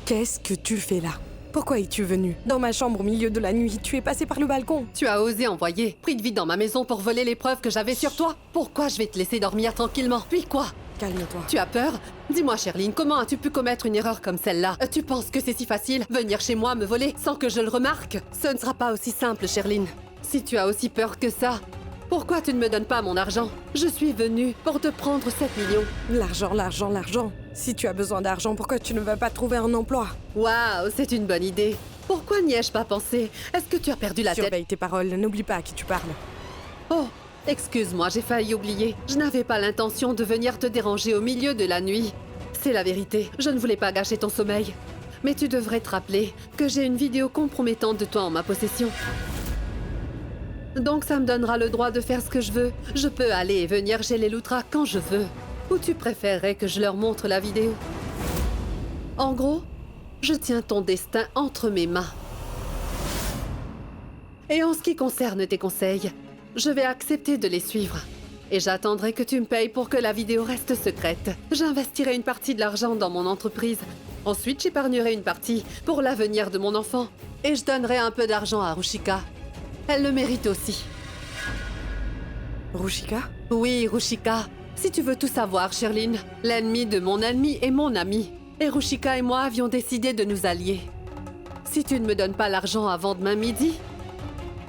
Qu'est-ce que tu fais là? Pourquoi es-tu venu? Dans ma chambre au milieu de la nuit, tu es passé par le balcon. Tu as osé envoyer Prithvi dans ma maison pour voler les preuves que j'avais sur toi. Pourquoi je vais te laisser dormir tranquillement? Puis quoi? Calme-toi. Tu as peur? Dis-moi, Sherline, comment as-tu pu commettre une erreur comme celle-là? Tu penses que c'est si facile? Venir chez moi me voler sans que je le remarque? Ce ne sera pas aussi simple, Sherline. Si tu as aussi peur que ça, pourquoi tu ne me donnes pas mon argent? Je suis venue pour te prendre 7 millions. L'argent, l'argent, l'argent. Si tu as besoin d'argent, pourquoi tu ne vas pas trouver un emploi? Waouh, c'est une bonne idée. Pourquoi n'y ai-je pas pensé? Est-ce que tu as perdu la tête? Surveille tes paroles, n'oublie pas à qui tu parles. Oh, excuse-moi, j'ai failli oublier. Je n'avais pas l'intention de venir te déranger au milieu de la nuit. C'est la vérité, je ne voulais pas gâcher ton sommeil. Mais tu devrais te rappeler que j'ai une vidéo compromettante de toi en ma possession. Donc ça me donnera le droit de faire ce que je veux. Je peux aller et venir chez les Loutras quand je veux. Ou tu préférerais que je leur montre la vidéo? En gros, je tiens ton destin entre mes mains. Et en ce qui concerne tes conseils, je vais accepter de les suivre. Et j'attendrai que tu me payes pour que la vidéo reste secrète. J'investirai une partie de l'argent dans mon entreprise. Ensuite, j'épargnerai une partie pour l'avenir de mon enfant. Et je donnerai un peu d'argent à Ruchika. Elle le mérite aussi. Ruchika? Oui, Ruchika. Si tu veux tout savoir, Sherline, l'ennemi de mon ennemi est mon ami. Et Ruchika et moi avions décidé de nous allier. Si tu ne me donnes pas l'argent avant demain midi,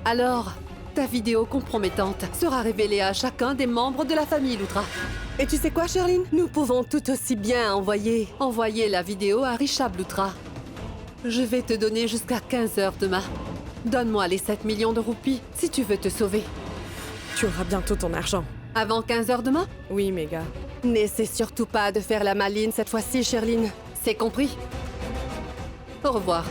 alors ta vidéo compromettante sera révélée à chacun des membres de la famille Loutra. Et tu sais quoi, Sherline? Nous pouvons tout aussi bien envoyer la vidéo à Rishabh Loutra. Je vais te donner jusqu'à 15 heures demain. Donne-moi les 7 millions de roupies si tu veux te sauver. Tu auras bientôt ton argent. Avant 15 heures demain? Oui, méga. N'essaie surtout pas de faire la maline cette fois-ci, Sherline. C'est compris? Au revoir.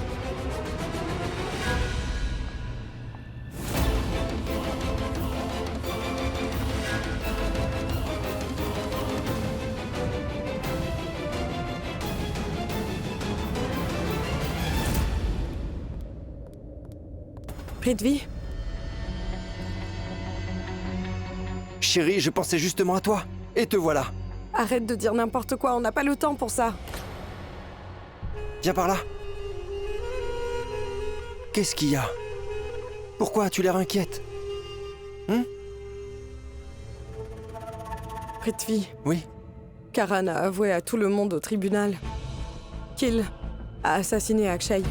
Prithvi? Chérie, je pensais justement à toi. Et te voilà. Arrête de dire n'importe quoi, on n'a pas le temps pour ça. Viens par là. Qu'est-ce qu'il y a? Pourquoi as-tu l'air inquiète? Prithvi, Oui. Karan a avoué à tout le monde au tribunal qu'il a assassiné Akshay.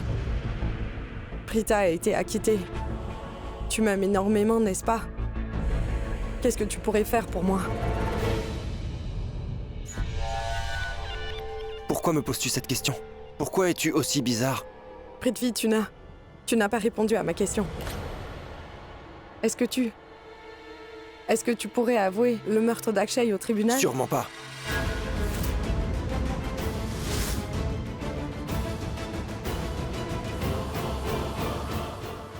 Prita a été acquittée. Tu m'aimes énormément, n'est-ce pas? Qu'est-ce que tu pourrais faire pour moi? Pourquoi me poses-tu cette question? Pourquoi es-tu aussi bizarre? Prithvi, tu n'as pas répondu à ma question. Est-ce que tu pourrais avouer le meurtre d'Akshay au tribunal? Sûrement pas.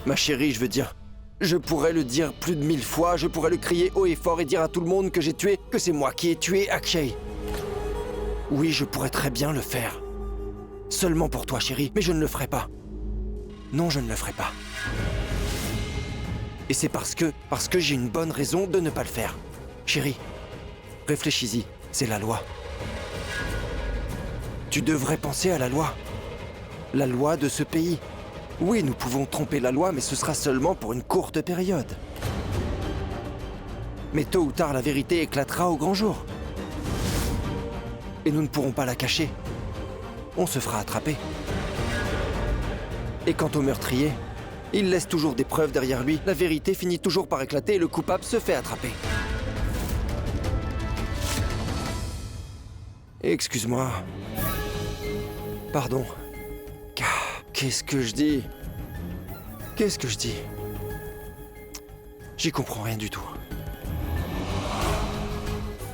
Ma chérie, je veux dire, je pourrais le dire plus de 1000 fois, je pourrais le crier haut et fort et dire à tout le monde que j'ai tué, que c'est moi qui ai tué Akshay. Oui, je pourrais très bien le faire. Seulement pour toi, chérie, mais je ne le ferai pas. Non, je ne le ferai pas. Et c'est parce que j'ai une bonne raison de ne pas le faire. Chérie, réfléchis-y, c'est la loi. Tu devrais penser à la loi. La loi de ce pays. Oui, nous pouvons tromper la loi, mais ce sera seulement pour une courte période. Mais tôt ou tard, la vérité éclatera au grand jour. Et nous ne pourrons pas la cacher. On se fera attraper. Et quant au meurtrier, il laisse toujours des preuves derrière lui. La vérité finit toujours par éclater et le coupable se fait attraper. Excuse-moi. Pardon. Qu'est-ce que je dis? Qu'est-ce que je dis? J'y comprends rien du tout.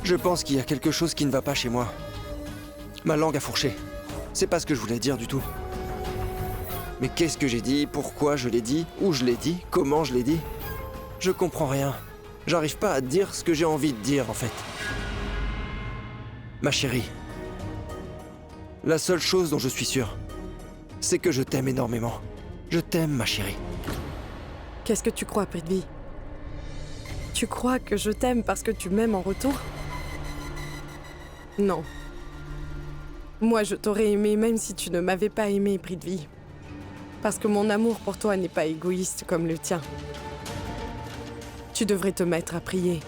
Je pense qu'il y a quelque chose qui ne va pas chez moi. Ma langue a fourché. C'est pas ce que je voulais dire du tout. Mais qu'est-ce que j'ai dit? Pourquoi je l'ai dit? Où je l'ai dit? Comment je l'ai dit? Je comprends rien. J'arrive pas à dire ce que j'ai envie de dire, en fait. Ma chérie, la seule chose dont je suis sûr, c'est que je t'aime énormément. Je t'aime, ma chérie. Qu'est-ce que tu crois, Prithvi? Tu crois que je t'aime parce que tu m'aimes en retour? Non. Moi, je t'aurais aimé même si tu ne m'avais pas aimé, Prithvi. Parce que mon amour pour toi n'est pas égoïste comme le tien. Tu devrais te mettre à prier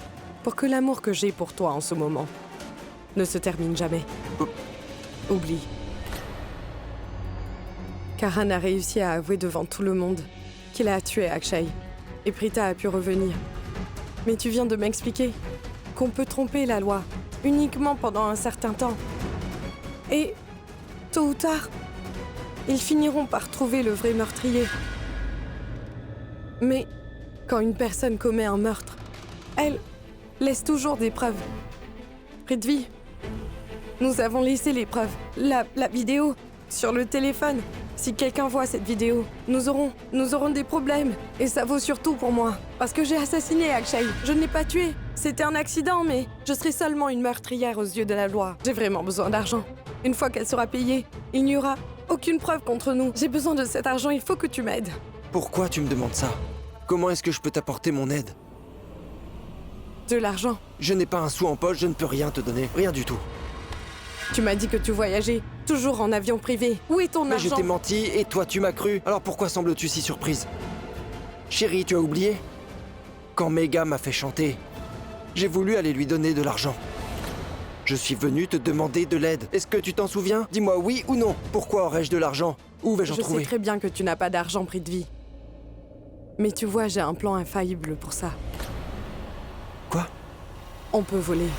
pour que l'amour que j'ai pour toi en ce moment ne se termine jamais. Oublie. Karan a réussi à avouer devant tout le monde qu'il a tué Akshay. Et Prita a pu revenir. Mais tu viens de m'expliquer qu'on peut tromper la loi uniquement pendant un certain temps. Et, tôt ou tard, ils finiront par trouver le vrai meurtrier. Mais, quand une personne commet un meurtre, elle laisse toujours des preuves. Prithvi, nous avons laissé les preuves. La vidéo, sur le téléphone. Si quelqu'un voit cette vidéo, nous aurons des problèmes. Et ça vaut surtout pour moi. Parce que j'ai assassiné Akshay. Je ne l'ai pas tué. C'était un accident, mais je serai seulement une meurtrière aux yeux de la loi. J'ai vraiment besoin d'argent. Une fois qu'elle sera payée, il n'y aura aucune preuve contre nous. J'ai besoin de cet argent, il faut que tu m'aides. Pourquoi tu me demandes ça? Comment est-ce que je peux t'apporter mon aide? De l'argent. Je n'ai pas un sou en poche, je ne peux rien te donner. Rien du tout. Tu m'as dit que tu voyageais, toujours en avion privé. Où est ton Mais je argent? t'ai menti et toi tu m'as cru. Alors pourquoi sembles-tu si surprise? Chérie, tu as oublié? Quand Megha m'a fait chanter, j'ai voulu aller lui donner de l'argent. Je suis venu te demander de l'aide. Est-ce que tu t'en souviens? Dis-moi oui ou non. Pourquoi aurais-je de l'argent? Où vais-je en trouver? Je sais très bien que tu n'as pas d'argent, Prithvi. Mais tu vois, j'ai un plan infaillible pour ça. Quoi? On peut voler.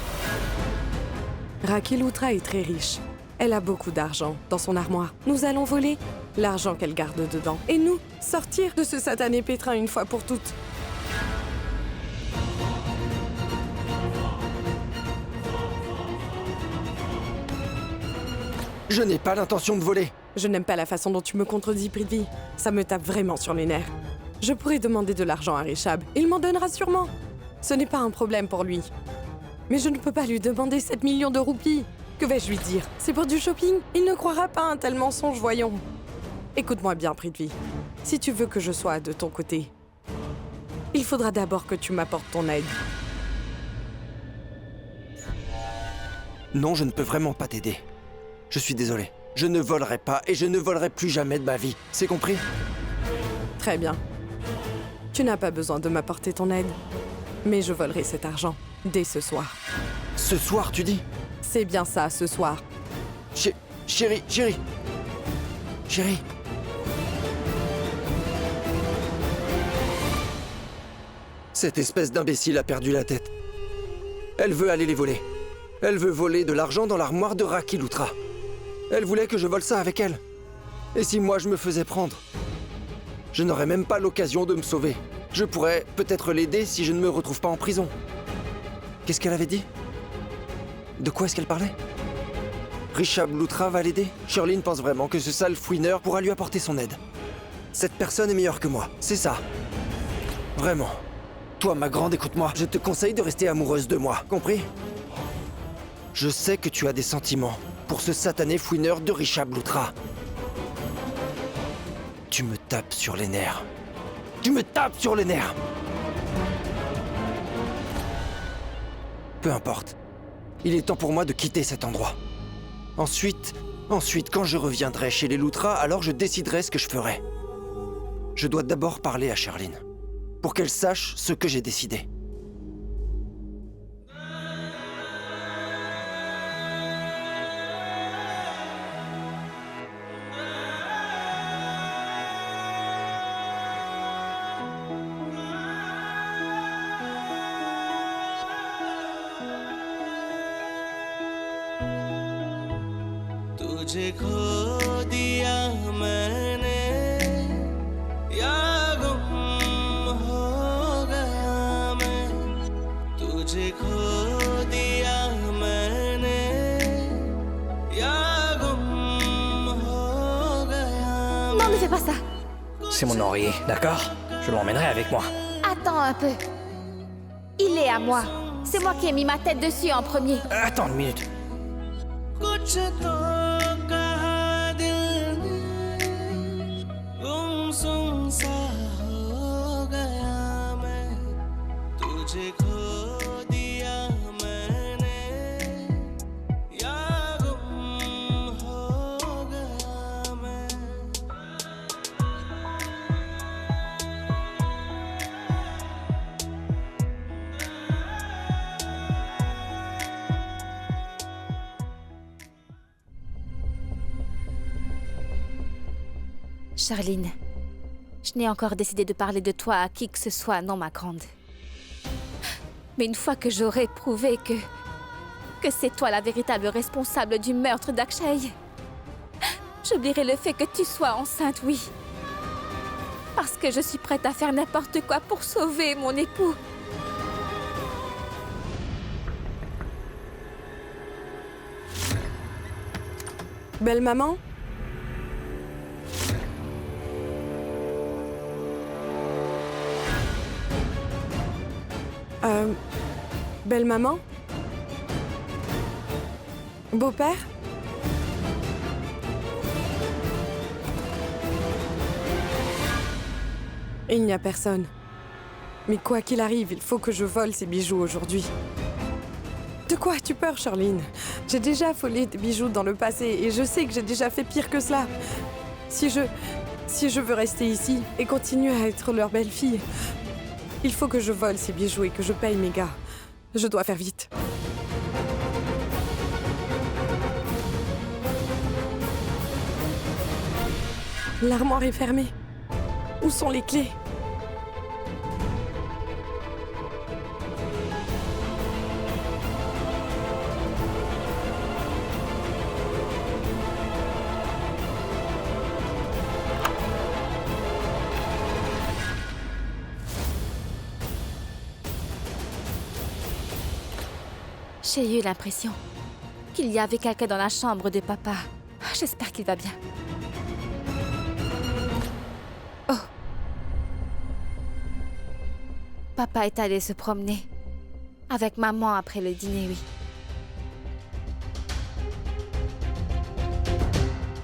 Rakhi Louthra est très riche. Elle a beaucoup d'argent dans son armoire. Nous allons voler l'argent qu'elle garde dedans. Et nous, sortir de ce satané pétrin une fois pour toutes. Je n'ai pas l'intention de voler. Je n'aime pas la façon dont tu me contredis, Prithvi. Ça me tape vraiment sur les nerfs. Je pourrais demander de l'argent à Rishab. Il m'en donnera sûrement. Ce n'est pas un problème pour lui. Mais je ne peux pas lui demander 7 millions de roupies. Que vais-je lui dire? C'est pour du shopping? Il ne croira pas à un tel mensonge, voyons. Écoute-moi bien, Prithvi. Si tu veux que je sois de ton côté, il faudra d'abord que tu m'apportes ton aide. Non, je ne peux vraiment pas t'aider. Je suis désolé. Je ne volerai pas et je ne volerai plus jamais de ma vie. C'est compris? Très bien. Tu n'as pas besoin de m'apporter ton aide. Mais je volerai cet argent dès ce soir. Ce soir, tu dis? C'est bien ça, ce soir. Chérie. Cette espèce d'imbécile a perdu la tête. Elle veut aller les voler. Elle veut voler de l'argent dans l'armoire de Rakhi Louthra. Elle voulait que je vole ça avec elle. Et si moi je me faisais prendre? Je n'aurais même pas l'occasion de me sauver. Je pourrais peut-être l'aider si je ne me retrouve pas en prison. Qu'est-ce qu'elle avait dit? De quoi est-ce qu'elle parlait? Rishab Louthra va l'aider? Sherlyn pense vraiment que ce sale fouineur pourra lui apporter son aide. Cette personne est meilleure que moi, c'est ça. Vraiment. Toi, ma grande, écoute-moi. Je te conseille de rester amoureuse de moi, compris? Je sais que tu as des sentiments pour ce satané fouineur de Rishab Louthra. Tu me tapes sur les nerfs. Tu me tapes sur les nerfs! Peu importe. Il est temps pour moi de quitter cet endroit. Ensuite, quand je reviendrai chez les Louthra, alors je déciderai ce que je ferai. Je dois d'abord parler à Sherlyn, pour qu'elle sache ce que j'ai décidé. तुझे खो दिया मैंने या गुम हो गया मैं तुझे खो दिया मैंने या गुम हो गया Non, ne fais pas ça. C'est mon oreiller, d'accord? Je l'emmènerai avec moi. Attends un peu. Il est à moi. C'est moi qui ai mis ma tête dessus en premier. Attends une minute. कुछ तो कहा दिल ने गुमसुम सा हो गया मैं तुझे खो दिया मैंने या गुम हो Charline, je n'ai encore décidé de parler de toi à qui que ce soit, non, ma grande. Mais une fois que j'aurai prouvé que c'est toi la véritable responsable du meurtre d'Akshay, j'oublierai le fait que tu sois enceinte, oui. Parce que je suis prête à faire n'importe quoi pour sauver mon époux. Belle maman? Belle maman? Beau-père? Il n'y a personne. Mais quoi qu'il arrive, il faut que je vole ces bijoux aujourd'hui. De quoi as-tu peur, Charline? J'ai déjà volé des bijoux dans le passé et je sais que j'ai déjà fait pire que cela. Si je veux rester ici et continuer à être leur belle-fille, il faut que je vole ces bijoux et que je paye mes gars. Je dois faire vite. L'armoire est fermée. Où sont les clés? J'ai eu l'impression qu'il y avait quelqu'un dans la chambre de papa. J'espère qu'il va bien. Oh. Papa est allé se promener avec maman après le dîner, oui.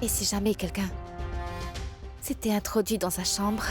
Et si jamais quelqu'un s'était introduit dans sa chambre...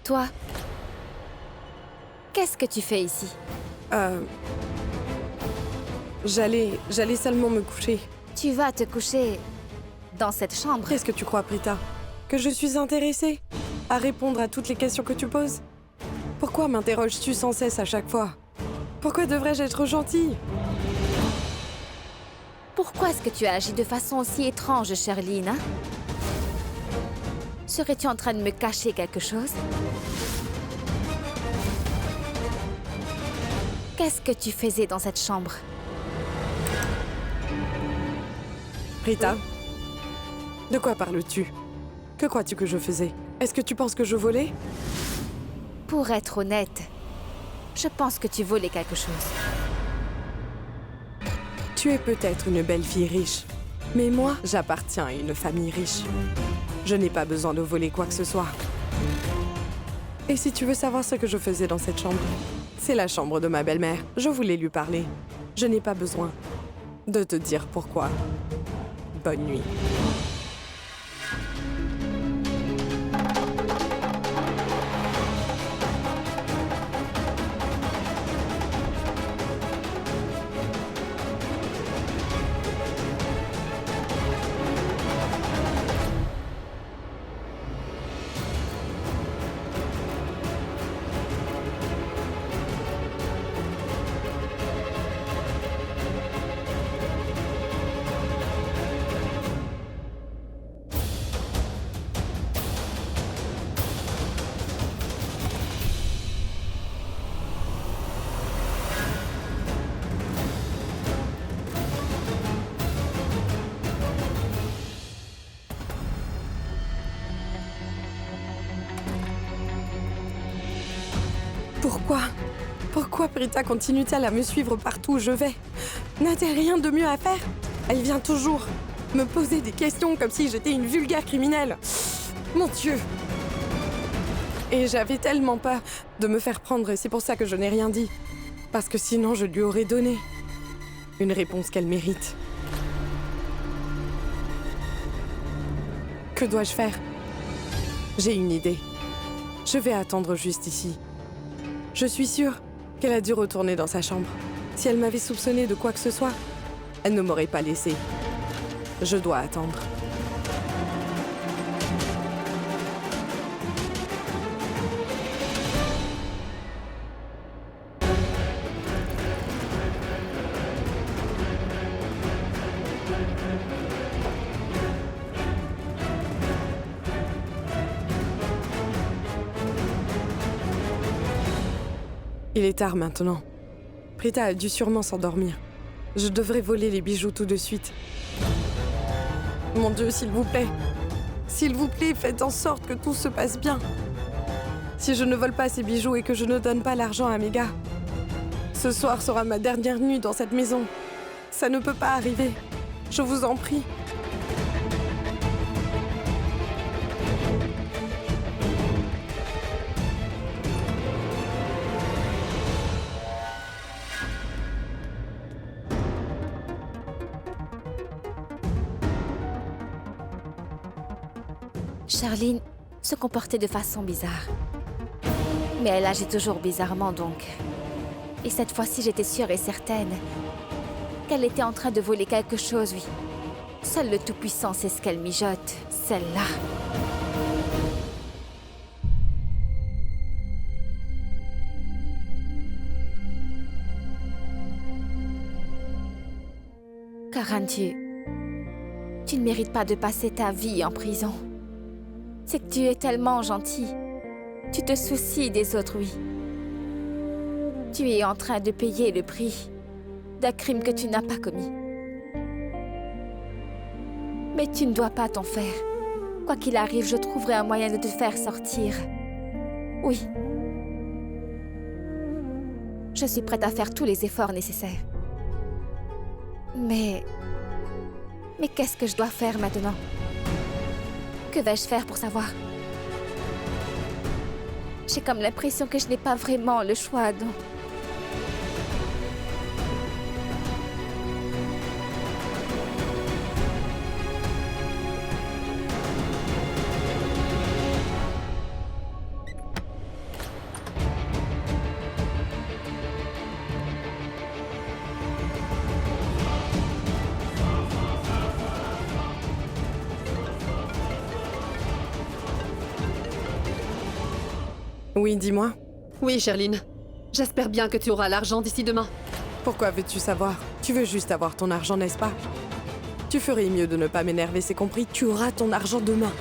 Toi, qu'est-ce que tu fais ici? J'allais seulement me coucher. Tu vas te coucher dans cette chambre? Qu'est-ce que tu crois, Prita? Que je suis intéressée à répondre à toutes les questions que tu poses? Pourquoi m'interroges-tu sans cesse à chaque fois? Pourquoi devrais-je être gentille? Pourquoi est-ce que tu as agi de façon aussi étrange, Charline, hein? Serais-tu en train de me cacher quelque chose? Qu'est-ce que tu faisais dans cette chambre? Rita, de quoi parles-tu? Que crois-tu que je faisais? Est-ce que tu penses que je volais? Pour être honnête, je pense que tu volais quelque chose. Tu es peut-être une belle fille riche, mais moi, j'appartiens à une famille riche. Je n'ai pas besoin de voler quoi que ce soit. Et si tu veux savoir ce que je faisais dans cette chambre, c'est la chambre de ma belle-mère. Je voulais lui parler. Je n'ai pas besoin de te dire pourquoi. Bonne nuit. Pourquoi Prita continue-t-elle à me suivre partout où je vais? N'a-t-elle rien de mieux à faire? Elle vient toujours me poser des questions comme si j'étais une vulgaire criminelle. Mon Dieu! Et j'avais tellement peur de me faire prendre et c'est pour ça que je n'ai rien dit. Parce que sinon je lui aurais donné une réponse qu'elle mérite. Que dois-je faire? J'ai une idée. Je vais attendre juste ici. Je suis sûre qu'elle a dû retourner dans sa chambre. Si elle m'avait soupçonné de quoi que ce soit, elle ne m'aurait pas laissé. Je dois attendre. Il est tard maintenant. Prita a dû sûrement s'endormir. Je devrais voler les bijoux tout de suite. Mon Dieu, s'il vous plaît. S'il vous plaît, faites en sorte que tout se passe bien. Si je ne vole pas ces bijoux et que je ne donne pas l'argent à mes gars, ce soir sera ma dernière nuit dans cette maison. Ça ne peut pas arriver. Je vous en prie. Charline se comportait de façon bizarre. Mais elle agit toujours bizarrement donc. Et cette fois-ci, j'étais sûre et certaine qu'elle était en train de voler quelque chose, oui. Seul le Tout-Puissant sait ce qu'elle mijote, celle-là. Karan, tu ne mérites pas de passer ta vie en prison. C'est que tu es tellement gentil. Tu te soucies des autres, oui. Tu es en train de payer le prix d'un crime que tu n'as pas commis. Mais tu ne dois pas t'en faire. Quoi qu'il arrive, je trouverai un moyen de te faire sortir. Oui. Je suis prête à faire tous les efforts nécessaires. Mais qu'est-ce que je dois faire maintenant? Que vais-je faire pour savoir? J'ai comme l'impression que je n'ai pas vraiment le choix, donc... Oui, dis-moi. Oui, Sherline. J'espère bien que tu auras l'argent d'ici demain. Pourquoi veux-tu savoir? Tu veux juste avoir ton argent, n'est-ce pas? Tu ferais mieux de ne pas m'énerver, c'est compris? Tu auras ton argent demain.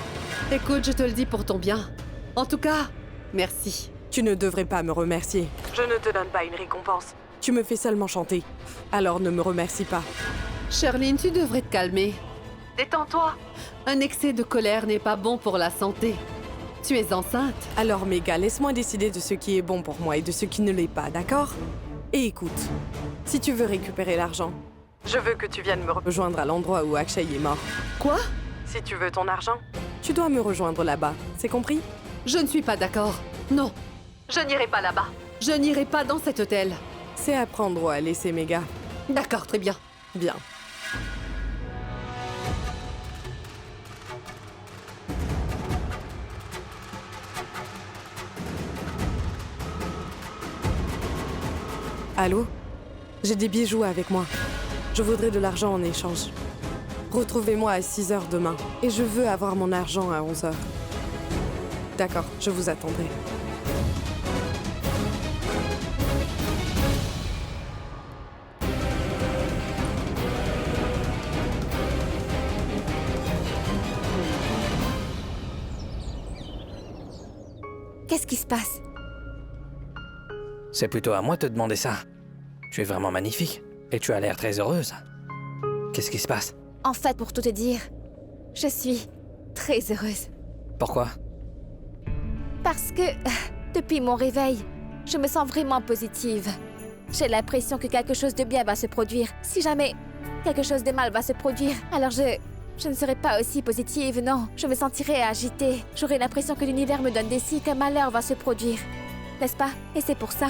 Écoute, je te le dis pour ton bien. En tout cas, merci. Tu ne devrais pas me remercier. Je ne te donne pas une récompense. Tu me fais seulement chanter. Alors ne me remercie pas. Sherline, tu devrais te calmer. Détends-toi. Un excès de colère n'est pas bon pour la santé. Tu es enceinte. Alors, Méga, laisse-moi décider de ce qui est bon pour moi et de ce qui ne l'est pas, d'accord? Et écoute, si tu veux récupérer l'argent, je veux que tu viennes me rejoindre à l'endroit où Akshay est mort. Quoi? Si tu veux ton argent, tu dois me rejoindre là-bas, c'est compris? Je ne suis pas d'accord. Non, je n'irai pas là-bas. Je n'irai pas dans cet hôtel. C'est à prendre ou à laisser, Méga. D'accord, très bien. Bien. Allô? J'ai des bijoux avec moi. Je voudrais de l'argent en échange. Retrouvez-moi à 6 h demain. Et je veux avoir mon argent à 11 h. D'accord, je vous attendrai. Qu'est-ce qui se passe? C'est plutôt à moi de te demander ça. Tu es vraiment magnifique. Et tu as l'air très heureuse. Qu'est-ce qui se passe? En fait, pour tout te dire, je suis très heureuse. Pourquoi? Parce que, depuis mon réveil, je me sens vraiment positive. J'ai l'impression que quelque chose de bien va se produire. Si jamais quelque chose de mal va se produire, alors je ne serai pas aussi positive, non. Je me sentirai agitée. J'aurai l'impression que l'univers me donne des signes qu'un malheur va se produire. N'est-ce pas? Et c'est pour ça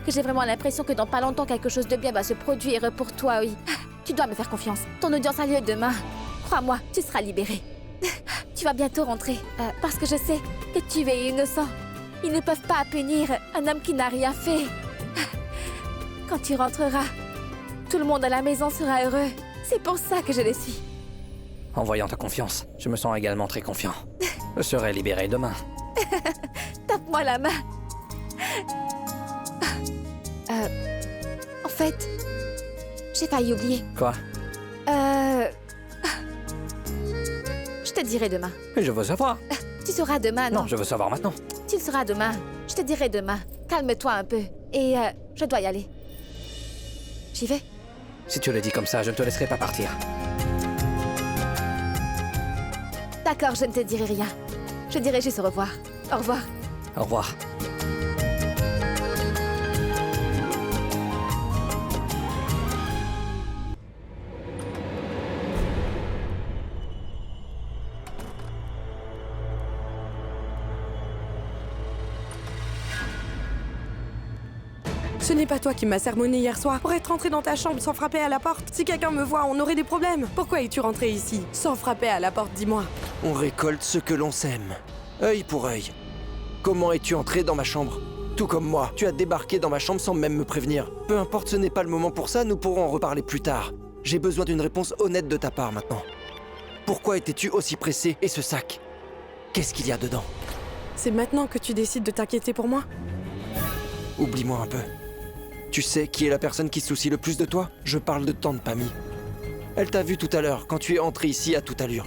que j'ai vraiment l'impression que dans pas longtemps, quelque chose de bien va se produire pour toi, oui. Tu dois me faire confiance. Ton audience a lieu demain. Crois-moi, tu seras libérée. Tu vas bientôt rentrer, parce que je sais que tu es innocent. Ils ne peuvent pas punir un homme qui n'a rien fait. Quand tu rentreras, tout le monde à la maison sera heureux. C'est pour ça que je le suis. En voyant ta confiance, je me sens également très confiant. Je serai libéré demain. Tape-moi la main. En fait, j'ai failli oublier. Quoi? Je te dirai demain. Mais je veux savoir. Tu sauras demain, non? Non, je veux savoir maintenant. Tu le sauras demain. Je te dirai demain. Calme-toi un peu. Et je dois y aller. J'y vais. Si tu le dis comme ça, je ne te laisserai pas partir. D'accord, je ne te dirai rien. Je dirai juste au revoir. Au revoir. Au revoir. Ce n'est pas toi qui m'as sermonné hier soir pour être rentré dans ta chambre sans frapper à la porte. Si quelqu'un me voit, on aurait des problèmes. Pourquoi es-tu rentré ici sans frapper à la porte, dis-moi? On récolte ce que l'on sème. Œil pour œil. Comment es-tu entré dans ma chambre? Tout comme moi, tu as débarqué dans ma chambre sans même me prévenir. Peu importe, ce n'est pas le moment pour ça, nous pourrons en reparler plus tard. J'ai besoin d'une réponse honnête de ta part maintenant. Pourquoi étais-tu aussi pressé? Et ce sac? Qu'est-ce qu'il y a dedans? C'est maintenant que tu décides de t'inquiéter pour moi? Oublie-moi un peu. Tu sais qui est la personne qui se soucie le plus de toi? Je parle de tante Pammy. Elle t'a vu tout à l'heure, quand tu es entré ici à toute allure.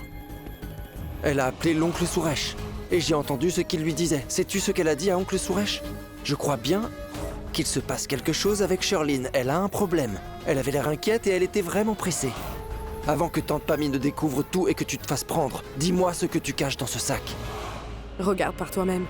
Elle a appelé l'oncle Suresh. Et j'ai entendu ce qu'il lui disait. Sais-tu ce qu'elle a dit à oncle Suresh? Je crois bien qu'il se passe quelque chose avec Sherlyn. Elle a un problème. Elle avait l'air inquiète et elle était vraiment pressée. Avant que tante Pammy ne découvre tout et que tu te fasses prendre, dis-moi ce que tu caches dans ce sac. Regarde par toi-même.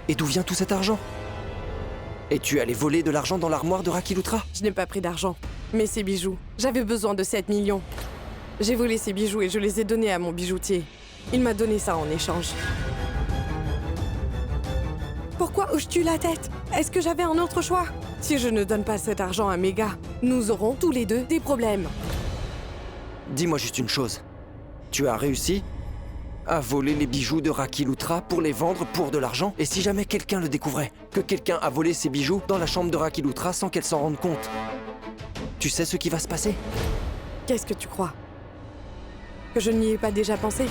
Et d'où vient tout cet argent? Es-tu allé voler de l'argent dans l'armoire de Rakiloutra? Je n'ai pas pris d'argent, mais ces bijoux. J'avais besoin de 7 millions. J'ai volé ces bijoux et je les ai donnés à mon bijoutier. Il m'a donné ça en échange. Pourquoi hoches-tu la tête? Est-ce que j'avais un autre choix? Si je ne donne pas cet argent à Mega, nous aurons tous les deux des problèmes. Dis-moi juste une chose. Tu as réussi à voler les bijoux de Rakiloutra pour les vendre pour de l'argent? Et si jamais quelqu'un le découvrait, que quelqu'un a volé ces bijoux dans la chambre de Rakiloutra sans qu'elle s'en rende compte, tu sais ce qui va se passer? Qu'est-ce que tu crois? Que je n'y ai pas déjà pensé?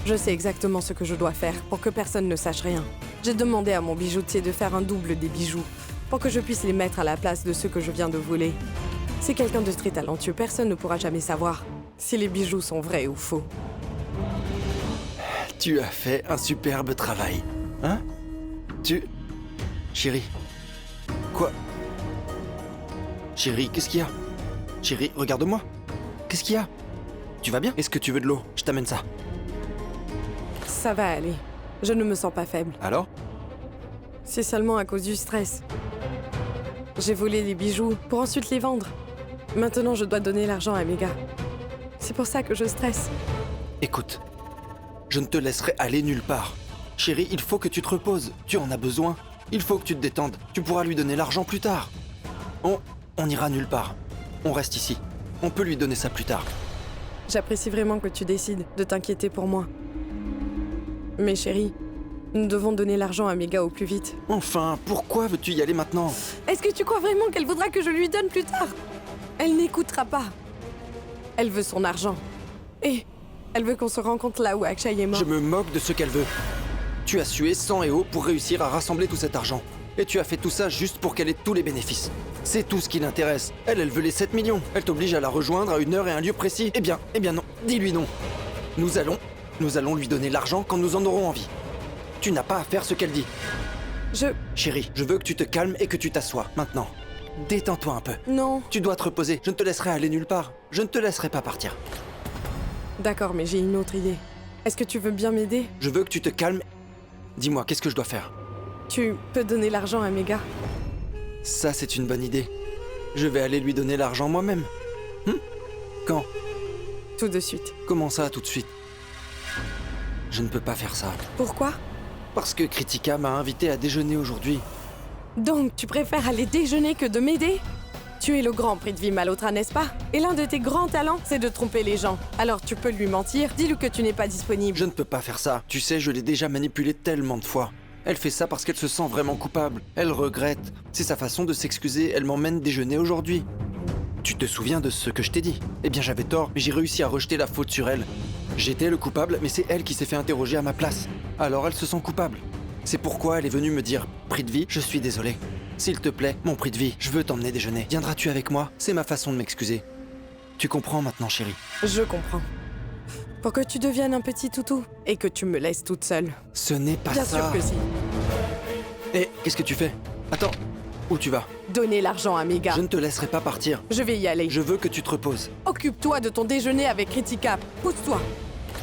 Je sais exactement ce que je dois faire pour que personne ne sache rien. J'ai demandé à mon bijoutier de faire un double des bijoux pour que je puisse les mettre à la place de ceux que je viens de voler. C'est quelqu'un de très talentueux, personne ne pourra jamais savoir si les bijoux sont vrais ou faux. Tu as fait un superbe travail. Hein? Chérie. Quoi? Chérie, qu'est-ce qu'il y a? Chérie, regarde-moi. Qu'est-ce qu'il y a? Tu vas bien? Est-ce que tu veux de l'eau? Je t'amène ça. Ça va aller. Je ne me sens pas faible. Alors? C'est seulement à cause du stress. J'ai volé les bijoux pour ensuite les vendre. Maintenant, je dois donner l'argent à Mega. C'est pour ça que je stresse. Écoute, je ne te laisserai aller nulle part. Chérie, il faut que tu te reposes. Tu en as besoin. Il faut que tu te détendes. Tu pourras lui donner l'argent plus tard. On ira nulle part. On reste ici. On peut lui donner ça plus tard. J'apprécie vraiment que tu décides de t'inquiéter pour moi. Mais chérie, nous devons donner l'argent à Mega au plus vite. Enfin, pourquoi veux-tu y aller maintenant? Est-ce que tu crois vraiment qu'elle voudra que je lui donne plus tard? Elle n'écoutera pas. Elle veut son argent. Et elle veut qu'on se rencontre là où Akshay est mort. Je me moque de ce qu'elle veut. Tu as sué sang et eau pour réussir à rassembler tout cet argent. Et tu as fait tout ça juste pour qu'elle ait tous les bénéfices. C'est tout ce qui l'intéresse. Elle veut les 7 millions. Elle t'oblige à la rejoindre à une heure et un lieu précis. Eh bien non. Dis-lui non. Nous allons lui donner l'argent quand nous en aurons envie. Tu n'as pas à faire ce qu'elle dit. Chérie, je veux que tu te calmes et que tu t'assoies, maintenant. Détends-toi un peu. Non. Tu dois te reposer. Je ne te laisserai aller nulle part. Je ne te laisserai pas partir. D'accord, mais j'ai une autre idée. Est-ce que tu veux bien m'aider? Je veux que tu te calmes. Dis-moi, qu'est-ce que je dois faire? Tu peux donner l'argent à Mega. Ça, c'est une bonne idée. Je vais aller lui donner l'argent moi-même. Quand? Tout de suite. Comment ça, tout de suite? Je ne peux pas faire ça. Pourquoi? Parce que Kritika m'a invité à déjeuner aujourd'hui. Donc, tu préfères aller déjeuner que de m'aider? Tu es le grand Prithvi Malhotra, n'est-ce pas? Et l'un de tes grands talents, c'est de tromper les gens. Alors tu peux lui mentir, dis-lui que tu n'es pas disponible. Je ne peux pas faire ça. Tu sais, je l'ai déjà manipulée tellement de fois. Elle fait ça parce qu'elle se sent vraiment coupable. Elle regrette. C'est sa façon de s'excuser. Elle m'emmène déjeuner aujourd'hui. Tu te souviens de ce que je t'ai dit? Eh bien, j'avais tort, mais j'ai réussi à rejeter la faute sur elle. J'étais le coupable, mais c'est elle qui s'est fait interroger à ma place. Alors elle se sent coupable. C'est pourquoi elle est venue me dire « Prithvi, je suis désolé. S'il te plaît, mon Prithvi, je veux t'emmener déjeuner. Viendras-tu avec moi? C'est ma façon de m'excuser. » Tu comprends maintenant, chérie? Je comprends. Pour que tu deviennes un petit toutou et que tu me laisses toute seule. Ce n'est pas Bien ça. sûr que si. Hé, qu'est-ce que tu fais? Attends, où tu vas? Donner l'argent à Mega. Je ne te laisserai pas partir. Je vais y aller. Je veux que tu te reposes. Occupe-toi de ton déjeuner avec Kritika. Pousse-toi.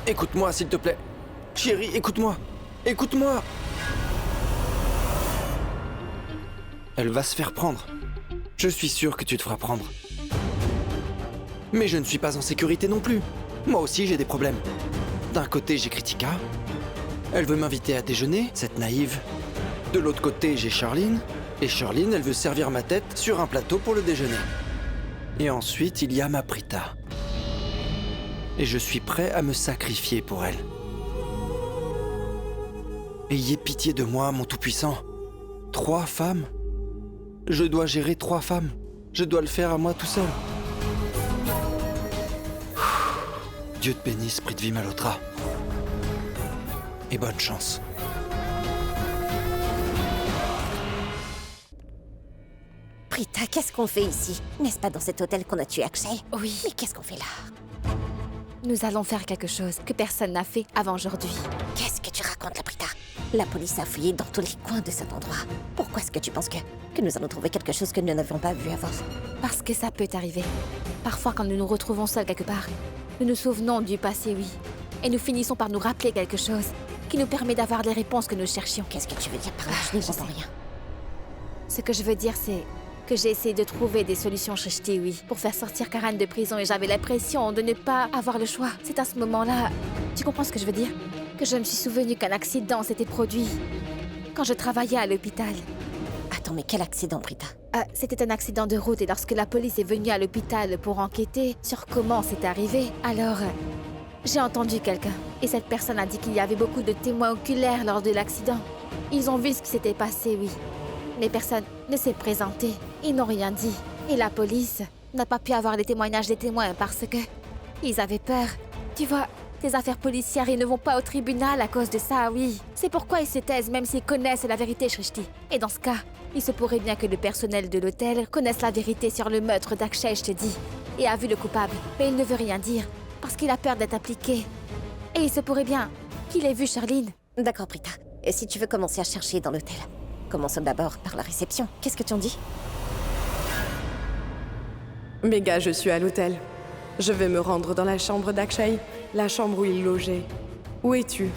Écoute-moi, s'il te plaît. Chérie, écoute-moi. Écoute-moi. Elle va se faire prendre. Je suis sûr que tu te feras prendre. Mais je ne suis pas en sécurité non plus. Moi aussi, j'ai des problèmes. D'un côté, j'ai Kritika. Elle veut m'inviter à déjeuner, cette naïve. De l'autre côté, j'ai Charline. Et Charline, elle veut servir ma tête sur un plateau pour le déjeuner. Et ensuite, il y a ma Prita. Et je suis prêt à me sacrifier pour elle. Ayez pitié de moi, mon Tout-Puissant. 3 femmes? Je dois gérer 3 femmes. Je dois le faire à moi tout seul. Dieu te bénisse, Prithvi Malhotra. Et bonne chance. Prita, qu'est-ce qu'on fait ici? N'est-ce pas dans cet hôtel qu'on a tué Akshay? Oui. Mais qu'est-ce qu'on fait là? Nous allons faire quelque chose que personne n'a fait avant aujourd'hui. Qu'est-ce que tu racontes, la Prita? La police a fouillé dans tous les coins de cet endroit. Pourquoi est-ce que tu penses que nous allons trouver quelque chose que nous n'avions pas vu avant? Parce que ça peut arriver. Parfois, quand nous nous retrouvons seuls quelque part, nous nous souvenons du passé, oui. Et nous finissons par nous rappeler quelque chose qui nous permet d'avoir les réponses que nous cherchions. Qu'est-ce que tu veux dire par là? Je n'y comprends rien. Ce que je veux dire, c'est que j'ai essayé de trouver des solutions, Shrishti, oui, pour faire sortir Karan de prison et j'avais l'impression de ne pas avoir le choix. C'est à ce moment-là... Tu comprends ce que je veux dire? Que je me suis souvenu qu'un accident s'était produit quand je travaillais à l'hôpital. Attends, mais quel accident, Prita? C'était un accident de route et lorsque la police est venue à l'hôpital pour enquêter sur comment c'est arrivé, alors j'ai entendu quelqu'un. Et cette personne a dit qu'il y avait beaucoup de témoins oculaires lors de l'accident. Ils ont vu ce qui s'était passé, oui. Mais personne ne s'est présenté. Ils n'ont rien dit. Et la police n'a pas pu avoir les témoignages des témoins parce que ils avaient peur. Tu vois, les affaires policières, ils ne vont pas au tribunal à cause de ça, oui. C'est pourquoi ils se taisent même s'ils connaissent la vérité, Shrishti. Et dans ce cas, il se pourrait bien que le personnel de l'hôtel connaisse la vérité sur le meurtre d'Akshay, je te dis, et a vu le coupable. Mais il ne veut rien dire parce qu'il a peur d'être impliqué. Et il se pourrait bien qu'il ait vu Charline. D'accord, Prita. Et si tu veux commencer à chercher dans l'hôtel, commençons d'abord par la réception. Qu'est-ce que tu en dis? Mega, je suis à l'hôtel. Je vais me rendre dans la chambre d'Akshay, la chambre où il logeait. Où es-tu?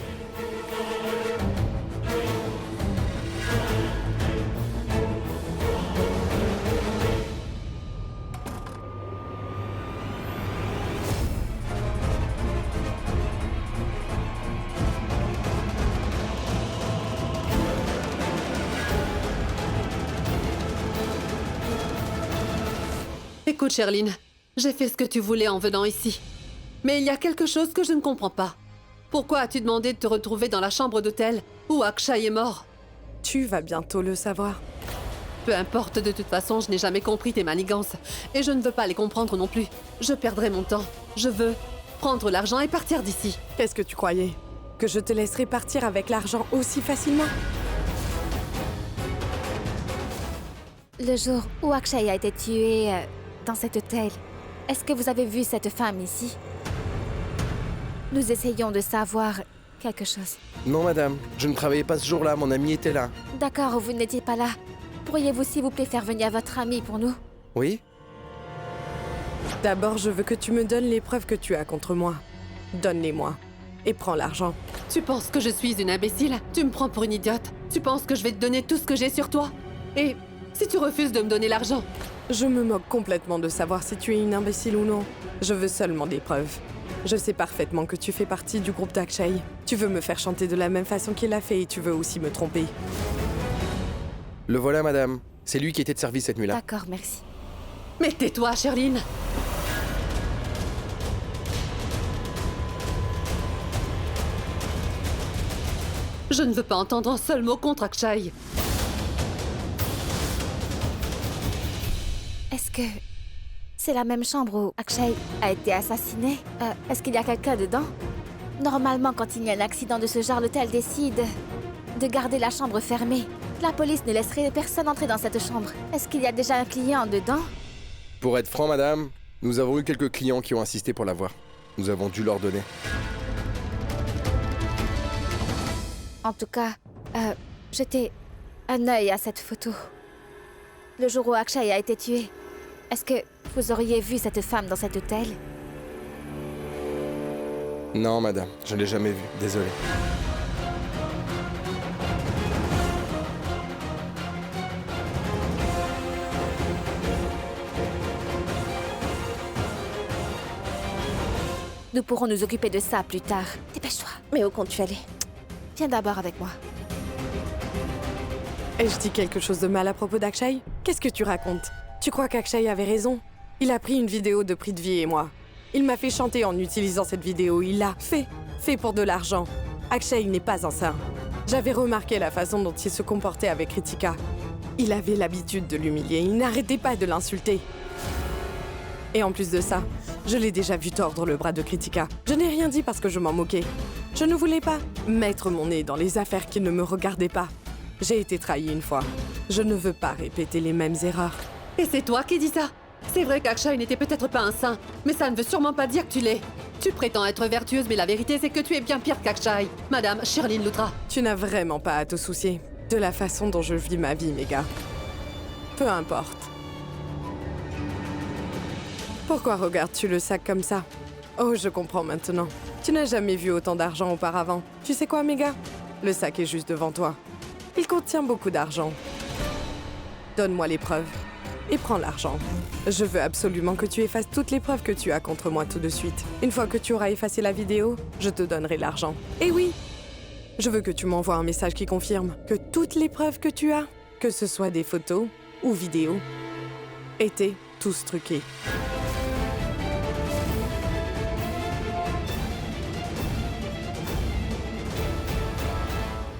Écoute, Sherline, j'ai fait ce que tu voulais en venant ici. Mais il y a quelque chose que je ne comprends pas. Pourquoi as-tu demandé de te retrouver dans la chambre d'hôtel où Akshay est mort? Tu vas bientôt le savoir. Peu importe, de toute façon, je n'ai jamais compris tes manigances. Et je ne veux pas les comprendre non plus. Je perdrai mon temps. Je veux prendre l'argent et partir d'ici. Qu'est-ce que tu croyais? Que je te laisserais partir avec l'argent aussi facilement? Le jour où Akshay a été tué dans cet hôtel, est-ce que vous avez vu cette femme ici? Nous essayons de savoir quelque chose. Non, madame. Je ne travaillais pas ce jour-là. Mon ami était là. D'accord, vous n'étiez pas là. pourriez-vous s'il vous plaît faire venir votre ami pour nous? Oui? D'abord, je veux que tu me donnes les preuves que tu as contre moi. Donne-les-moi. Et prends l'argent. Tu penses que je suis une imbécile? Tu me prends pour une idiote? Tu penses que je vais te donner tout ce que j'ai sur toi? Et si tu refuses de me donner l'argent? Je me moque complètement de savoir si tu es une imbécile ou non. Je veux seulement des preuves. Je sais parfaitement que tu fais partie du groupe d'Akshay. Tu veux me faire chanter de la même façon qu'il l'a fait et tu veux aussi me tromper. Le voilà, madame. C'est lui qui était de service cette nuit-là. D'accord, merci. Mais tais-toi, Sherline! Je ne veux pas entendre un seul mot contre Akshay. Est-ce que c'est la même chambre où Akshay a été assassiné? Est-ce qu'il y a quelqu'un dedans? Normalement, quand il y a un accident de ce genre, l'hôtel décide de garder la chambre fermée. La police ne laisserait personne entrer dans cette chambre. Est-ce qu'il y a déjà un client dedans? Pour être franc, madame, nous avons eu quelques clients qui ont insisté pour la voir. Nous avons dû leur donner. En tout cas, jetez un œil à cette photo. Le jour où Akshay a été tué, est-ce que vous auriez vu cette femme dans cet hôtel? Non, madame, je ne l'ai jamais vu. Désolé. Nous pourrons nous occuper de ça plus tard. Dépêche-toi. Mais où comptes-tu aller? Viens d'abord avec moi. Ai-je dit quelque chose de mal à propos d'Akshay? Qu'est-ce que tu racontes? Tu crois qu'Akshay avait raison? Il a pris une vidéo de Prithvi et moi. Il m'a fait chanter en utilisant cette vidéo. Il l'a fait pour de l'argent. Akshay n'est pas un saint. J'avais remarqué la façon dont il se comportait avec Ritika. Il avait l'habitude de l'humilier. Il n'arrêtait pas de l'insulter. Et en plus de ça, je l'ai déjà vu tordre le bras de Kritika. Je n'ai rien dit parce que je m'en moquais. Je ne voulais pas mettre mon nez dans les affaires qui ne me regardaient pas. J'ai été trahie une fois. Je ne veux pas répéter les mêmes erreurs. Et c'est toi qui dis ça? C'est vrai qu'Akshay n'était peut-être pas un saint, mais ça ne veut sûrement pas dire que tu l'es. Tu prétends être vertueuse, mais la vérité c'est que tu es bien pire qu'Akshay. Madame Sherline Lutra. Tu n'as vraiment pas à te soucier de la façon dont je vis ma vie, Mega. Peu importe. Pourquoi regardes-tu le sac comme ça? Oh, je comprends maintenant. Tu n'as jamais vu autant d'argent auparavant. Tu sais quoi, Mega? Le sac est juste devant toi. Il contient beaucoup d'argent. Donne-moi les preuves. Et prends l'argent. Je veux absolument que tu effaces toutes les preuves que tu as contre moi tout de suite. Une fois que tu auras effacé la vidéo, je te donnerai l'argent. Et oui! Je veux que tu m'envoies un message qui confirme que toutes les preuves que tu as, que ce soit des photos ou vidéos, étaient tous truqués.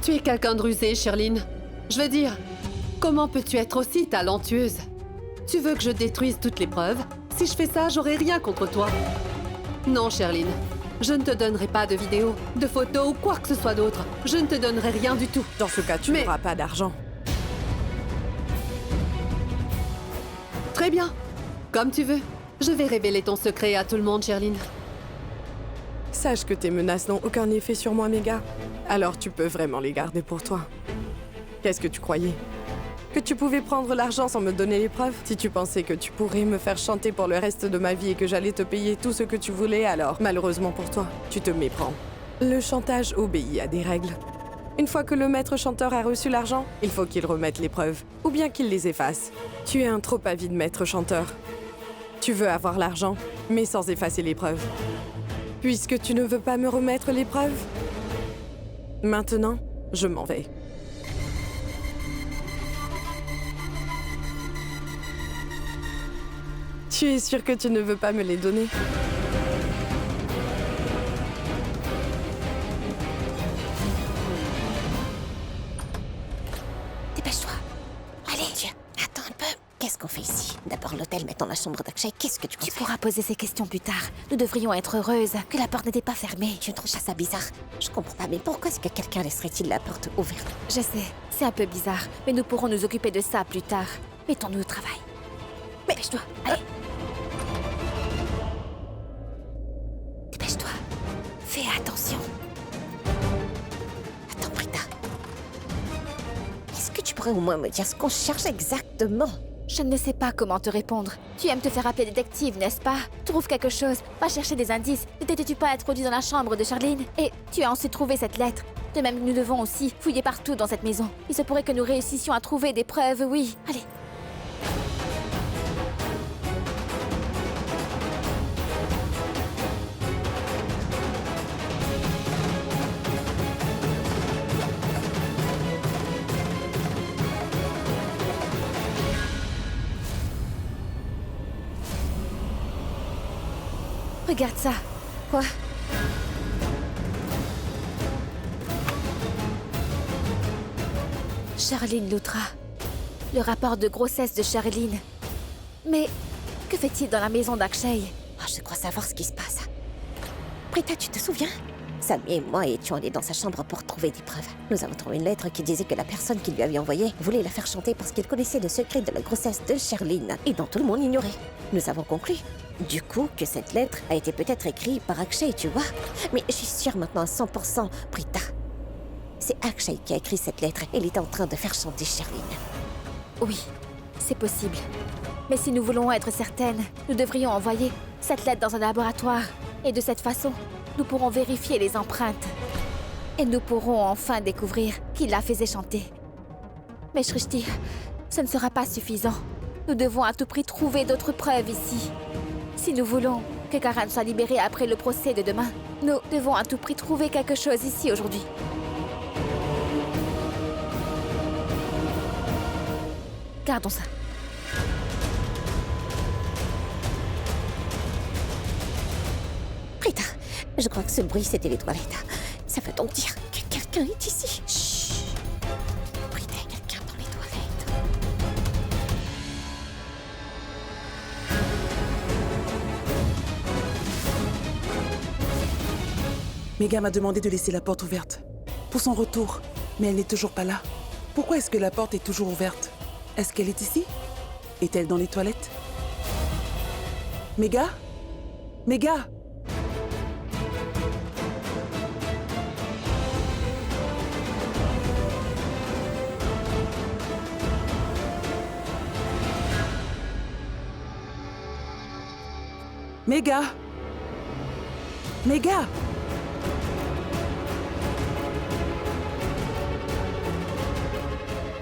Tu es quelqu'un de rusé, Sherline. Je veux dire, comment peux-tu être aussi talentueuse? Tu veux que je détruise toutes les preuves? Si je fais ça, j'aurai rien contre toi. Non, Sherline. Je ne te donnerai pas de vidéos, de photos ou quoi que ce soit d'autre. Je ne te donnerai rien du tout. Dans ce cas, tu n'auras pas d'argent. Très bien. Comme tu veux. Je vais révéler ton secret à tout le monde, Sherline. Sache que tes menaces n'ont aucun effet sur moi, Mega. Alors tu peux vraiment les garder pour toi. Qu'est-ce que tu croyais? Que tu pouvais prendre l'argent sans me donner les preuves? Si tu pensais que tu pourrais me faire chanter pour le reste de ma vie et que j'allais te payer tout ce que tu voulais, alors, malheureusement pour toi, tu te méprends. Le chantage obéit à des règles. Une fois que le maître chanteur a reçu l'argent, il faut qu'il remette les preuves, ou bien qu'il les efface. Tu es un trop avide maître chanteur. Tu veux avoir l'argent, mais sans effacer les preuves. Puisque tu ne veux pas me remettre les preuves, maintenant, je m'en vais. Tu es sûr que tu ne veux pas me les donner? Dépêche-toi. Allez, tiens, attends un peu. Qu'est-ce qu'on fait ici? D'abord l'hôtel, maintenant la chambre d'Akshay. Qu'est-ce que tu Tu conseilles? pourras poser ces questions plus tard. Nous devrions être heureuses que la porte n'était pas fermée. Tu trouves ça bizarre? Je comprends pas, mais pourquoi est-ce que quelqu'un laisserait-il la porte ouverte? Je sais, c'est un peu bizarre, mais nous pourrons nous occuper de ça plus tard. Mettons-nous au travail. Mais dépêche-toi, allez. Dépêche-toi. Fais attention. Attends, Brita. Est-ce que tu pourrais pourrais au moins me dire ce qu'on cherche exactement? Je ne sais pas comment te répondre. Tu aimes te faire appeler détective, n'est-ce pas? Trouve quelque chose, va chercher des indices. Ne t'étais-tu pas introduit dans la chambre de Charline? Et tu as ensuite trouvé cette lettre. De même, nous devons aussi fouiller partout dans cette maison. Il se pourrait que nous réussissions à trouver des preuves, oui. Allez. Regarde ça. Quoi? Charline Loutra. Le rapport de grossesse de Charline. Mais que fait-il dans la maison d'Akshay? Je crois savoir ce qui se passe. Prita, tu te souviens? Samy et moi étions allés dans sa chambre pour trouver des preuves. Nous avons trouvé une lettre qui disait que la personne qui lui avait envoyée voulait la faire chanter parce qu'il connaissait le secret de la grossesse de Charline et dont tout le monde ignorait. Nous avons conclu, du coup, que cette lettre a été peut-être écrite par Akshay, tu vois. Mais je suis sûre maintenant à 100%, Prita. C'est Akshay qui a écrit cette lettre et il est en train de faire chanter Charline. Oui, c'est possible. Mais si nous voulons être certaines, nous devrions envoyer cette lettre dans un laboratoire. Et de cette façon, nous pourrons vérifier les empreintes. Et nous pourrons enfin découvrir qui la faisait chanter. Mais Shrishti, ce ne sera pas suffisant. Nous devons à tout prix trouver d'autres preuves ici. Si nous voulons que Karan soit libérée après le procès de demain, nous devons à tout prix trouver quelque chose ici aujourd'hui. Gardons ça. Prita, je crois que ce bruit, c'était les toilettes. Ça veut donc dire que quelqu'un est ici. Chut. Prita, il y a quelqu'un dans les toilettes. Megha m'a demandé de laisser la porte ouverte pour son retour, mais elle n'est toujours pas là. Pourquoi est-ce que la porte est toujours ouverte? Est-ce qu'elle est ici? Est-elle dans les toilettes? Megha? Megha? Megha? Megha?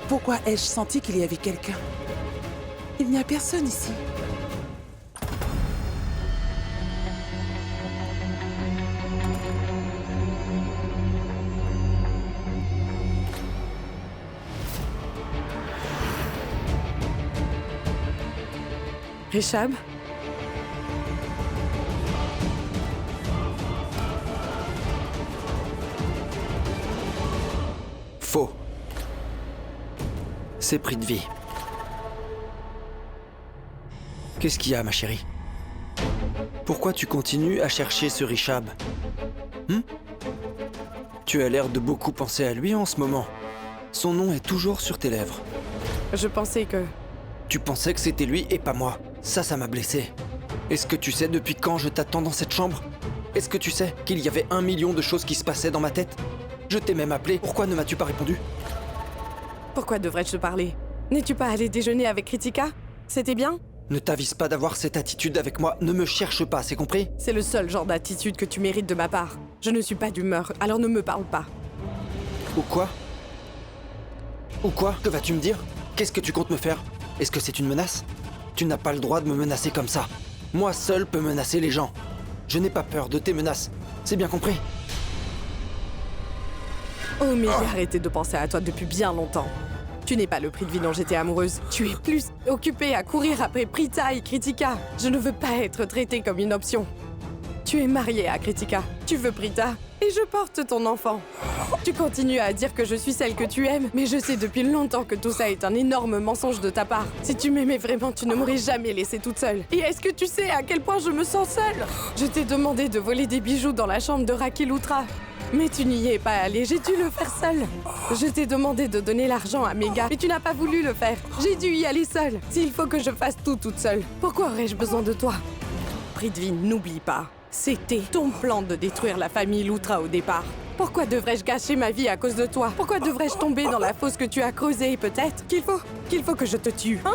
Pourquoi ai-je senti qu'il y avait quelqu'un? Il n'y a personne ici. Rishab? Faux. C'est pris de vie. Qu'est-ce qu'il y a, ma chérie? Pourquoi tu continues à chercher ce Rishab? Tu as l'air de beaucoup penser à lui en ce moment. Son nom est toujours sur tes lèvres. Je pensais que... Tu pensais que c'était lui et pas moi. Ça m'a blessé. Est-ce que tu sais depuis quand je t'attends dans cette chambre? Est-ce que tu sais qu'il y avait 1 million de choses qui se passaient dans ma tête? Je t'ai même appelé. Pourquoi ne m'as-tu pas répondu? Pourquoi devrais-je te parler? N'es-tu pas allé déjeuner avec Kritika? C'était bien? Ne t'avise pas d'avoir cette attitude avec moi. Ne me cherche pas, c'est compris? C'est le seul genre d'attitude que tu mérites de ma part. Je ne suis pas d'humeur, alors ne me parle pas. Ou quoi? Ou quoi? Que vas-tu me dire? Qu'est-ce que tu comptes me faire? Est-ce que c'est une menace? Tu n'as pas le droit de me menacer comme ça. Moi seul peux menacer les gens. Je n'ai pas peur de tes menaces. C'est bien compris? Oh, mais j'ai arrêté de penser à toi depuis bien longtemps. Tu n'es pas le prix de vie dont j'étais amoureuse. Tu es plus occupée à courir après Prita et Kritika. Je ne veux pas être traitée comme une option. Tu es mariée à Kritika. Tu veux Prita. Et je porte ton enfant. Tu continues à dire que je suis celle que tu aimes, mais je sais depuis longtemps que tout ça est un énorme mensonge de ta part. Si tu m'aimais vraiment, tu ne m'aurais jamais laissée toute seule. Et est-ce que tu sais à quel point je me sens seule? Je t'ai demandé de voler des bijoux dans la chambre de Raquel Loutra. Mais tu n'y es pas allé, j'ai dû le faire seule. Je t'ai demandé de donner l'argent à Megha, mais tu n'as pas voulu le faire. J'ai dû y aller seule. S'il faut que je fasse tout toute seule, pourquoi aurais-je besoin de toi? Prithvi, n'oublie pas. C'était ton plan de détruire la famille Loutra au départ. Pourquoi devrais-je gâcher ma vie à cause de toi? Pourquoi devrais-je tomber dans la fosse que tu as creusée, peut-être? Qu'il faut que je te tue, hein?